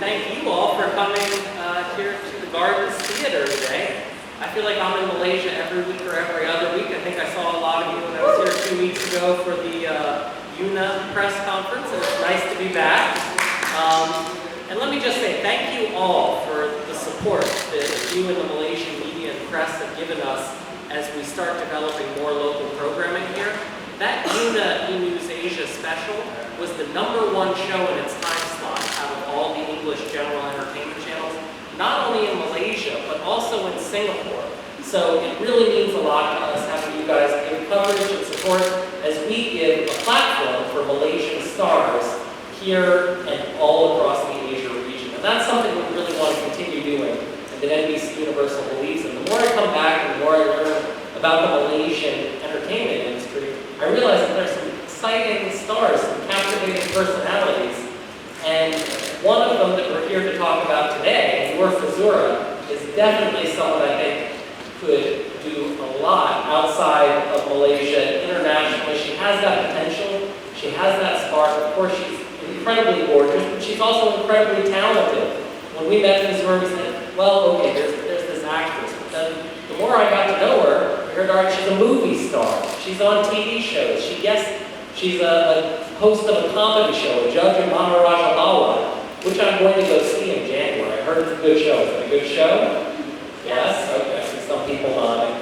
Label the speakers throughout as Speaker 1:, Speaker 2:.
Speaker 1: thank you all for coming here to the Gardens Theater today. I feel like I'm in Malaysia every week or every other week. I think I saw a lot of you when I was here 2 weeks ago for the UNA press conference, and it's nice to be back. And let me just say thank you all for the support that you and the Malaysian media and press have given us as we start developing more local programming here. That UNA E-News Asia special was the #1 show in its time slot out of all the English general entertainment channels, not only in Malaysia, but also in Singapore. So it really means a lot to us having you guys give coverage and support as we give a platform for Malaysian stars here and all across the Asia region. And that's something we really want to continue doing and that NBC Universal believes in. The more I come back and the more I learn about the Malaysian entertainment industry, I realize that there's some exciting stars, some captivating personalities, and one of them that we're here to talk about today, FAZURA, is definitely someone I think could do a lot outside of Malaysia, internationally. She has that potential, she has that spark. Of course, she's incredibly gorgeous, but she's also incredibly talented. When we met FAZURA, we said, well, okay, there's this actress, but then the more I got to know her, I heard she's a movie star. She's on TV shows. She's a host of a comedy show, a judge in Maharaja Lawa, which I'm going to go see in January. I heard it's a good show. Is it a good show? Yes? Okay, I see some people nodding.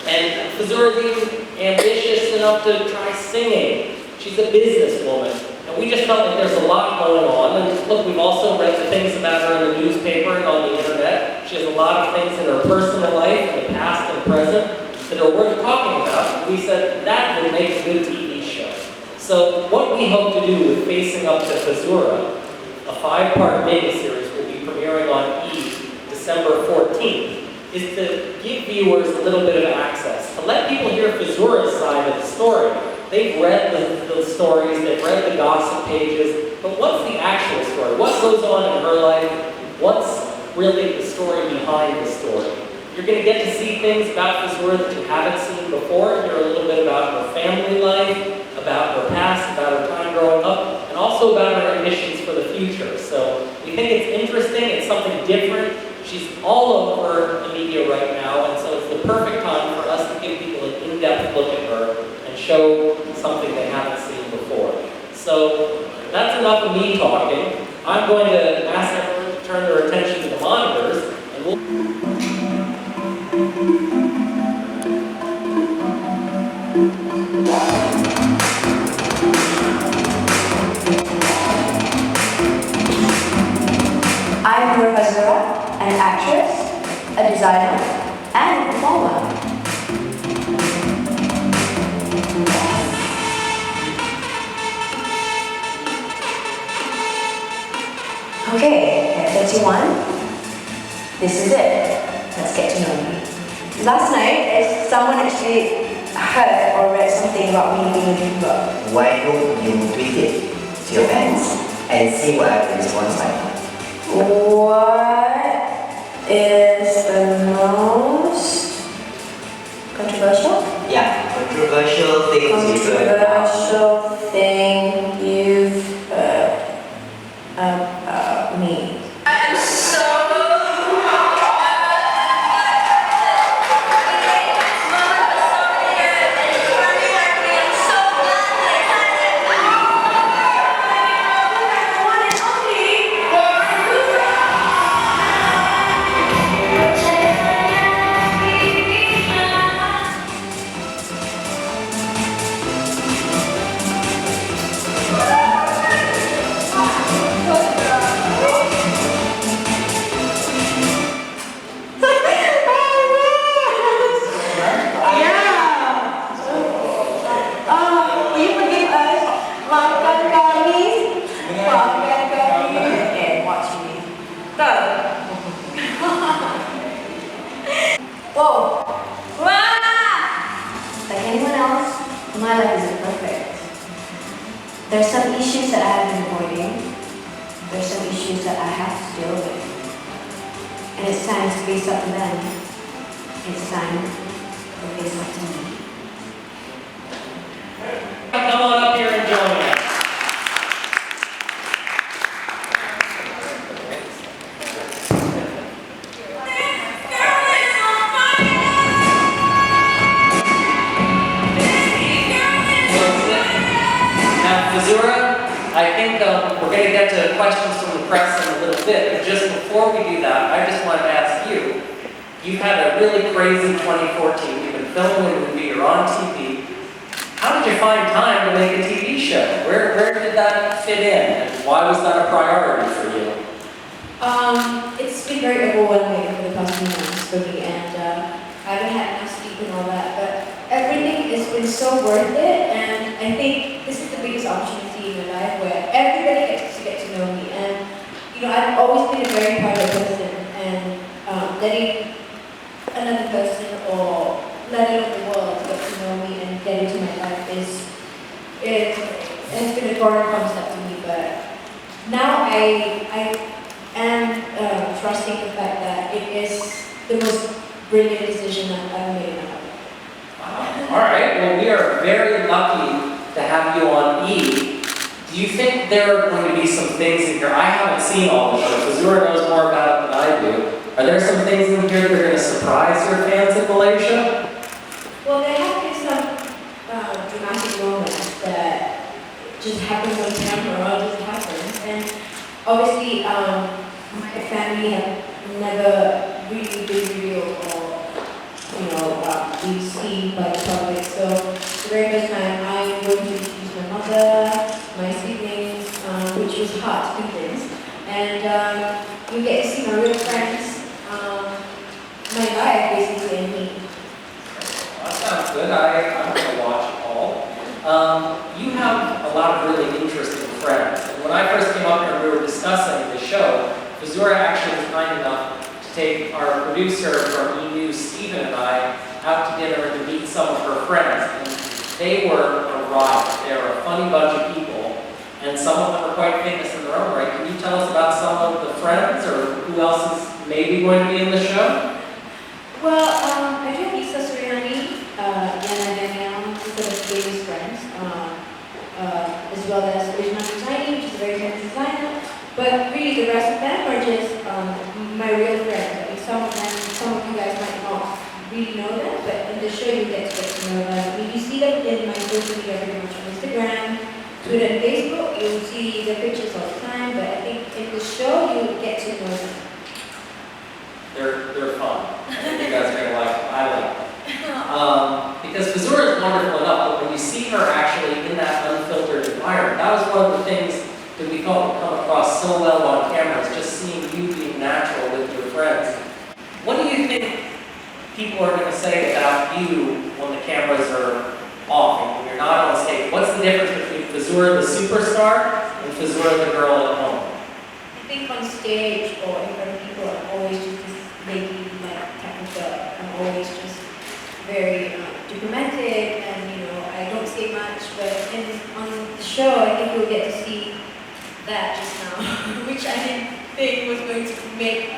Speaker 1: And FAZURA is even ambitious enough to try singing. She's a businesswoman. And we just felt like there's a lot going on. And look, we've also read the things about her in the newspaper and on the internet. She has a lot of things in her personal life, in the past and present, that are worth talking about. And we said that would make a good TV show. So what we hope to do with Facing Up to FAZURA, a 5-part miniseries will be premiering on December 14th, is to give viewers a little bit of access, to let people hear FAZURA's side of the story. They've read the stories, they've read the gossip pages, but what's the actual story? What goes on in her life? What's really the story behind the story? You're going to get to see things about FAZURA that you haven't seen before, hear a little bit about her family life, about her past, about her time growing up, and also about her ambitions for the future. So we think it's interesting, it's something different. She's all over the media right now, and so it's the perfect time for us to give people an in-depth look at her and show something they haven't seen before. So that's enough of me talking. I'm going to ask everyone to turn their attention to the monitors, and we'll...
Speaker 2: I'm FAZURA, an actress, a designer, and a performer. Okay, at 31, this is it. Let's get to know me. Last night, someone actually heard or read something about me being a YouTuber.
Speaker 3: Why don't you tweet it to your fans and see what the response like?
Speaker 2: What is the most controversial?
Speaker 3: Yeah, controversial things you've heard about.
Speaker 2: Controversial thing you've heard about me. I'm so... Whoa! Like anyone else, my life isn't perfect. There's some issues that I have been avoiding. There's some issues that I have to deal with. And it's time to face up to them. It's time to face up to me.
Speaker 1: Come on up here and join us. we're going to get to questions from the press in a little bit, but just before we do that, I just wanted to ask you, you've had a really crazy 2014, you've been filming a movie, you're on TV. How did you find time to make a TV show? Where did that fit in, and why was that a priority for you?
Speaker 2: It's been very overwhelming for the past few months for me, and I haven't had enough sleep and all that, but everything has been so worth it, and I think this is the biggest opportunity in my life where everybody gets to get to know me, and I've always been a very private person, and letting another person or letting the world get to know me and get into my life has been a foreign concept to me, but now I am trusting the fact that it is the most brilliant decision that I've made in my life.
Speaker 1: Wow. All right, well, we are very lucky to have you on E. Do you think there are going to be some things in here? I haven't seen all the shows. FAZURA knows more about it than I do. Are there some things in here that are going to surprise your fans in Malaysia?
Speaker 2: Well, there have been some dramatic moments that just happens on camera, just happens. And obviously, my family have never really been revealed or, been seen by the public. So the very first time I'm going to introduce my mother, my siblings, which was hard to do things. And you get to see my real friends, my life basically, and me.
Speaker 1: That sounds good. I'm going to watch it all. You have a lot of really interesting friends. And when I first came up here and we were discussing the show, FAZURA actually was kind enough to take our producer from E! News, Stephen, and I out to dinner and to meet some of her friends. And they were a riot. They were a funny bunch of people. And some of them are quite famous in their own right. Can you tell us about some of the friends or who else is maybe going to be in the show?
Speaker 2: Well, I do have Lisa Suriani, Yana Daniel, sort of famous friends, as well as Original Designing, which is a very famous designer. But really, the rest of them are just my real friends. I mean, some of you guys might not really know them, but in the show you get to know them. I mean, you see them in my social media very much on Instagram, Twitter, and Facebook. You see the pictures all the time, but I think in the show you get to know them.
Speaker 1: They're fun. I think you guys are going to like them. I like them. Because FAZURA is wonderful enough, but when you see her actually in that unfiltered environment, that was one of the things that we felt would come across so well on camera, is just seeing you being natural with your friends. What do you think people are going to say about you when the cameras are off and when you're not on stage? What's the difference between FAZURA the superstar and FAZURA the girl at home?
Speaker 2: I think on stage or in front of people, I'm always just this lady, like technical. I'm always just very diplomatic, and I don't say much. But on the show, I think you'll get to see that just now, which I didn't think was going to make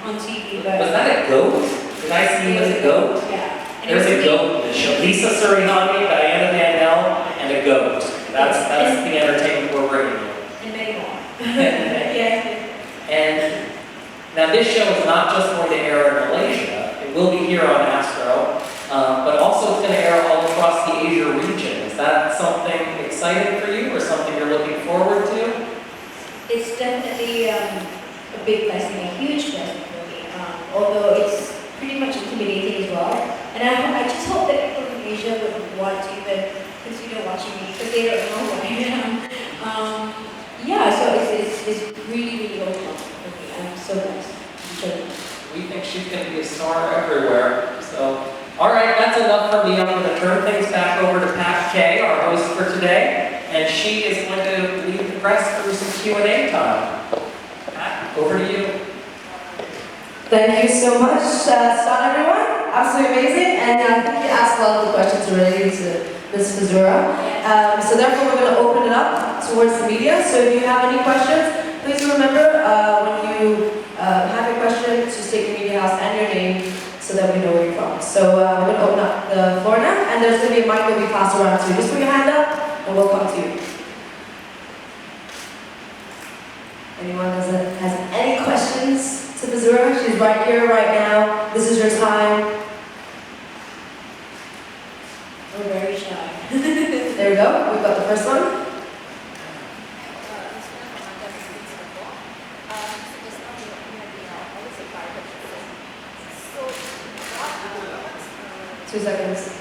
Speaker 2: on TV. But
Speaker 1: was that a goat? Did I see you as a goat?
Speaker 2: Yeah.
Speaker 1: There's a goat in the show. Lisa Suriani, Diana Mandel, and a goat. That's the entertainment we're bringing you.
Speaker 2: And many more. Yes.
Speaker 1: And now this show is not just going to air in Malaysia. It will be here on Astro, but also it's going to air all across the Asia region. Is that something exciting for you or something you're looking forward to?
Speaker 2: It's definitely a big blessing, a huge blessing for me, although it's pretty much intimidating as well. And I just hope that people in Asia would want to even consider watching me, because they don't know who I am. So it's really, really overwhelming for me. I'm so blessed.
Speaker 1: We think she's going to be a star everywhere. So, all right, that's enough for me. I'm going to turn things back over to Pat Kay, our host for today, and she is going to lead the press through some Q&A time. Pat, over to you.
Speaker 4: Thank you so much, Stan, everyone. Absolutely amazing. And I think you asked a lot of the questions related to this FAZURA. So therefore, we're going to open it up towards the media. So if you have any questions, please remember when you have a question to state your media house and your name so that we know where you're from. So we're going to open up the floor now, and there's going to be a mic that will be passed around to you. Just put your hand up, and we'll come to you. Anyone has any questions to FAZURA? She's right here, right now. This is your time.
Speaker 2: We're very shy.
Speaker 4: There we go. We've got the first one. 2 seconds.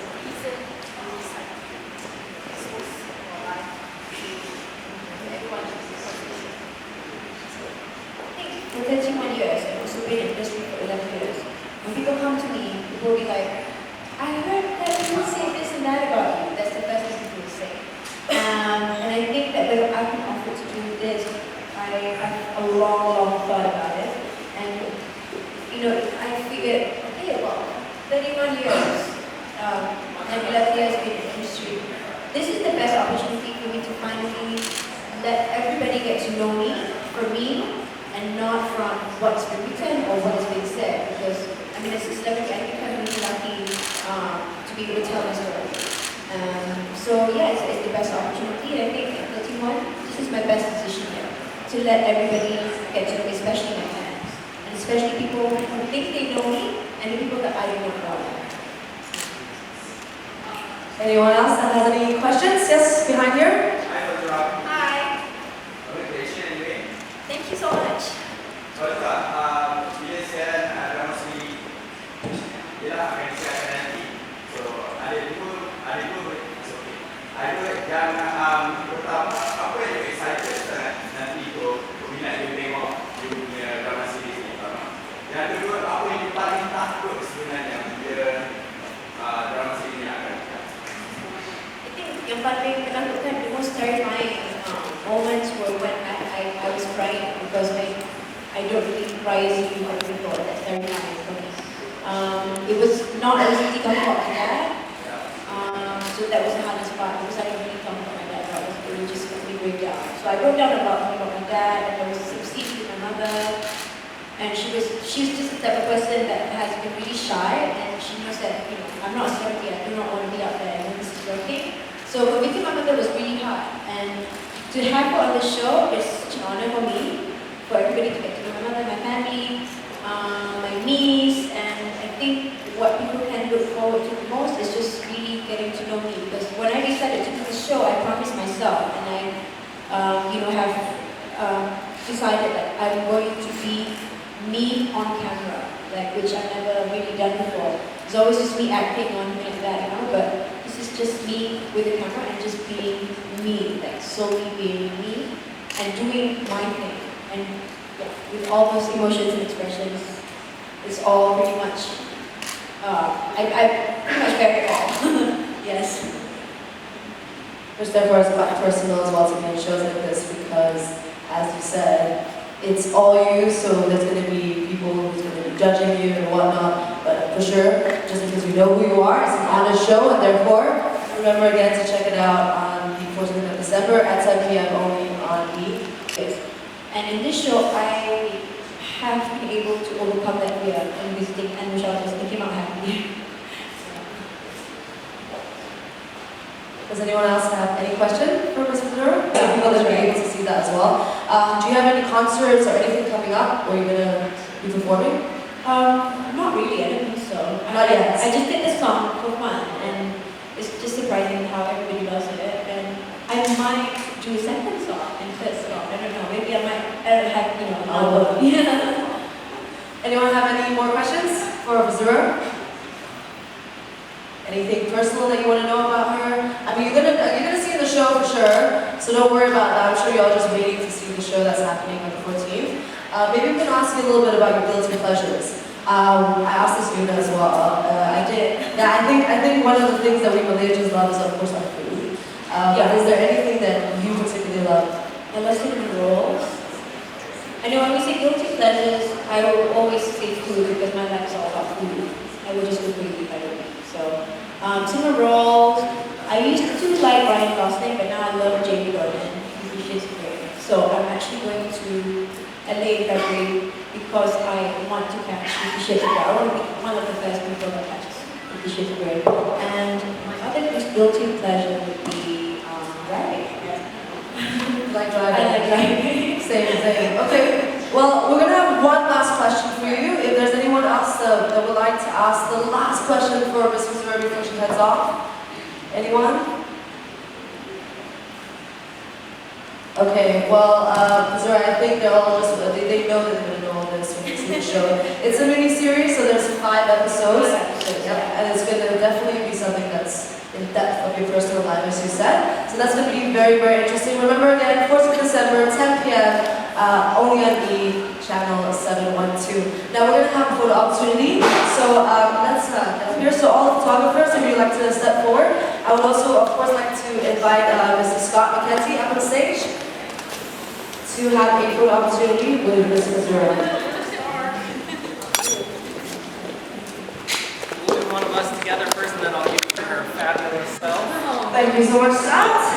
Speaker 2: For 31 years, and also been in the industry for 11 years, when people come to me, people will be like, I heard that people say this and that about you. That's the first thing people will say. And I think that I've been offered to do this. I have a long thought about it. And, I figured, okay, well, 31 years, and 11 years in the industry, this is the best opportunity for me to finally let everybody get to know me, for me, and not from what's been written or what has been said. Because, as a celebrity, I think I'm really lucky to be able to tell my story. So yeah, it's the best opportunity. And I think at 31, this is my best decision here. To let everybody get to know me, especially my fans. And especially people who think they know me, and the people that I don't know.
Speaker 4: Anyone else that has any questions? Yes, behind here.
Speaker 5: Hi, FAZURA.
Speaker 2: Hi,
Speaker 5: Congratulations anyway.
Speaker 2: thank you so much.
Speaker 5: FAZURA, bila siaran drama sendiri, ialah akan disiarkan nanti. So, ada dua yang pertama, apa yang excited sangat nanti peminat dia tengok dia punya drama series ni. Yang kedua, apa yang paling takut sebenarnya bila drama series ni akan datang?
Speaker 2: I think yang paling menakutkan, the most terrifying moments were when I was crying because I don't really cry as you have before. That's terrifying for me. It was not easy to come up with that. So that was the hardest part because I don't really come from my dad. It would just make me break down. So I wrote down about my dad, and there was some scenes with my mother, and she was just the type of person that has been really shy, and she knows that I'm not a celebrity. I do not want to be out there, and this is working. So meeting my mother was really hard, and to have her on the show is such an honor for me, for everybody to get to know my mother, my family, my niece, and I think what people can look forward to the most is just really getting to know me. Because when I decided to do the show, I promised myself, and I, have decided that I'm going to be me on camera, which I've never really done before. It's always just me acting on like that, but this is just me with the camera and just being me, solely being me and doing my thing. And with all those emotions and expressions, it's all pretty much, I pretty much bear it all. Yes.
Speaker 4: Which therefore is quite personal as well to be in shows like this because, as you said, it's all you, so there's going to be people who's going to be judging you and whatnot, but for sure, just because we know who you are, it's an honest show, and therefore, remember again to check it out on the 14th of December at 7 p.m. only on E!
Speaker 2: And in this show, I have been able to overcome that fear in visiting animal shelters and came out happy.
Speaker 4: Does anyone else have any question for Ms. FAZURA? People that are able to see that as well. Do you have any concerts or anything coming up where you're going to be performing?
Speaker 2: Not really, I don't think so.
Speaker 4: Not yet.
Speaker 2: I just did this song for fun, and it's just surprising how everybody loves it. And I might do a second song and third song. I don't know. Maybe I might have, an album.
Speaker 4: Anyone have any more questions for FAZURA? Anything personal that you want to know about her? You're gonna see the show for sure, so don't worry about that. I'm sure you're all just waiting to see the show that's happening on the 14th. Maybe we can ask you a little bit about your guilty pleasures. I asked this Yuna as well. I did. Yeah, I think one of the things that we Malaysians love is, of course, our food. Is there anything that you particularly love?
Speaker 2: I love cinnamon rolls. I know when we say guilty pleasures, I will always say food because my life is all about food. I will just go crazy if I don't eat. So, cinnamon rolls. I used to like Ryan Gosling, but now I love Jamie Dornan. He's great. So I'm actually going to LA in February because I want to catch Sekitar. I want to be one of the first people that catches Sekitar. And my other guilty pleasure would be driving.
Speaker 4: Like driving?
Speaker 2: I like driving.
Speaker 4: Same. Okay. Well, we're going to have one last question for you. If there's anyone else that would like to ask the last question for Ms. FAZURA before she heads off. Anyone? Okay, well, FAZURA, I think they're all just, they know that they're going to know all this when they see the show. It's a mini-series, so there's 5 episodes. it. Yep. And it's going to definitely be something that's in depth of your personal life, as you said. So that's going to be very, very interesting. Remember again, 4th of December, 10 p.m., only on E! Channel 712. Now we're going to have a photo opportunity. So let's get here. So all the photographers, if you'd like to step forward. I would also, of course, like to invite Mr. Scott McKenzie up on the stage to have a photo opportunity with Ms. FAZURA.
Speaker 1: We'll do one of us together first, and then I'll give you her fabulous self.
Speaker 4: Thank you so much, Scott.